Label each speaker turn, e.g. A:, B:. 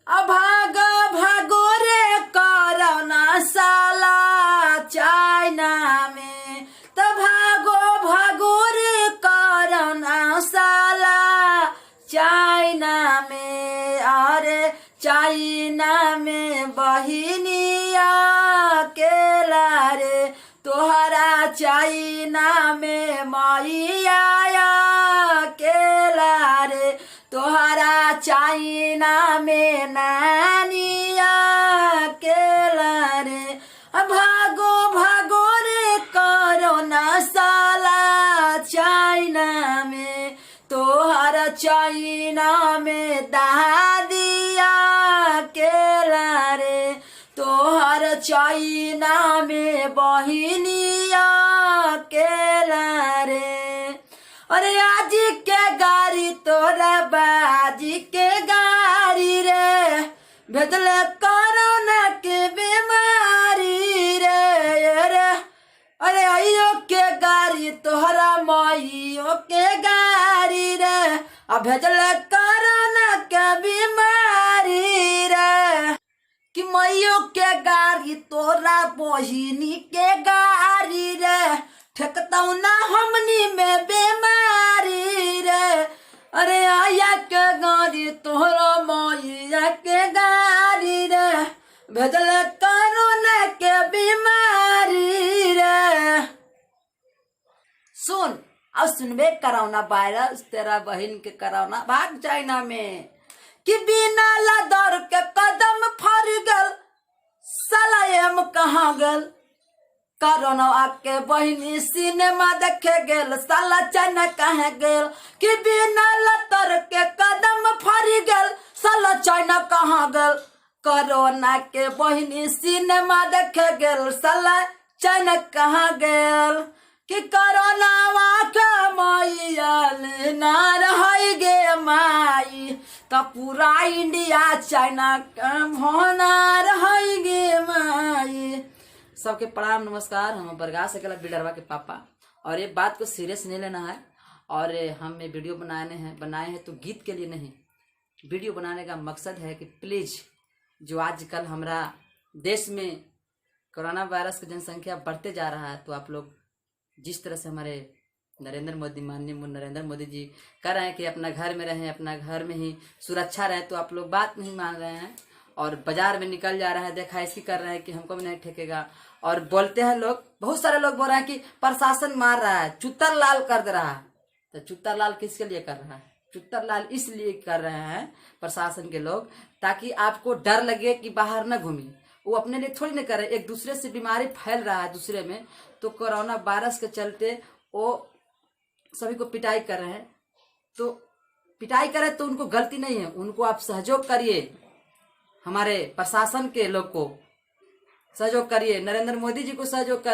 A: भागो भागो रे कोरोना साला चाइना में, तो भागो भागो रे कोरोना साला चाइना में। अरे चाइना में बहिनिया केला रे, तोहरा चाइना में मैया केला रे, तोहरा चाइना में नानिया केला रे। भागो भागो रे कोरोना साला चाइना में, तोहरा चाइना में दादिया केला रे, तोहर चाइना में बहिनिया केला रे। अरे आज के गाड़ी तोरा बाजी के गाड़ी रे, भेजले कोरोना के बीमारी रे। अरे आइयो के गाड़ी तोहरा माइयो के गाड़ी रे, अब भेजले कोरोना के बीमारी रे। कि मैयो के गाड़ी तोरा बहिनी के गाड़ी रे, ठेकतौ ना हमनी में बीमारी रे। अरे आया के गाड़ी तोहरा मैया के गाड़ी रे, भेजले कोरोना के बीमारी रे। सुन अब सुनबे कोरोना वायरस तेरा बहन के कोरोना भाग चाइना में। कि बिना लदर के कदम फर गल साला एम कहाँ गल, कोरोना आके बहिनी सिनेमा देखे गेल साला चाइना कहाँ गेल। कि बिना लदर के कदम फर गल साला चाइना कहाँ गल, कोरोना के बहिनी सिनेमा देखे गेल साला चाइना कहाँ गेल। कि कोरोना के मैया ना रह गे माई, तो पूरा इंडिया चाइना कम होना रह गे माई। सबके प्रणाम नमस्कार, हम बरगा सकेला बिडरवा के पापा। और ये बात को सीरियस नहीं लेना है। और हम ये वीडियो बनाए हैं तो गीत के लिए नहीं, वीडियो बनाने का मकसद है कि प्लीज जो आजकल हमारा देश में कोरोना वायरस की जनसंख्या बढ़ते जा रहा है, तो आप लोग जिस तरह से हमारे माननीय नरेंद्र मोदी जी कर रहे हैं कि अपना घर में रहें, अपना घर में ही सुरक्षा रहे, तो आप लोग बात नहीं मान रहे हैं और बाजार में निकल जा रहा है, देखा ऐसी कर रहे हैं कि हमको भी नहीं ठेकेगा। और बोलते हैं लोग, बहुत सारे लोग बोल रहे हैं कि प्रशासन मार रहा है, चुत्तर लाल कर दे रहा है। तो चुत्तर लाल किसके लिए कर रहा है? चुत्तर लाल इसलिए कर रहे हैं प्रशासन के लोग, ताकि आपको डर लगे कि बाहर न घूमिए। वो अपने लिए थोड़ी ना कर रहे, एक दूसरे से बीमारी फैल रहा है दूसरे में। तो कोरोना वायरस के चलते वो सभी को पिटाई कर रहे हैं। तो पिटाई करे तो उनको गलती नहीं है, उनको आप सहयोग करिए, हमारे प्रशासन के लोग को सहयोग करिए, नरेंद्र मोदी जी को सहयोग कर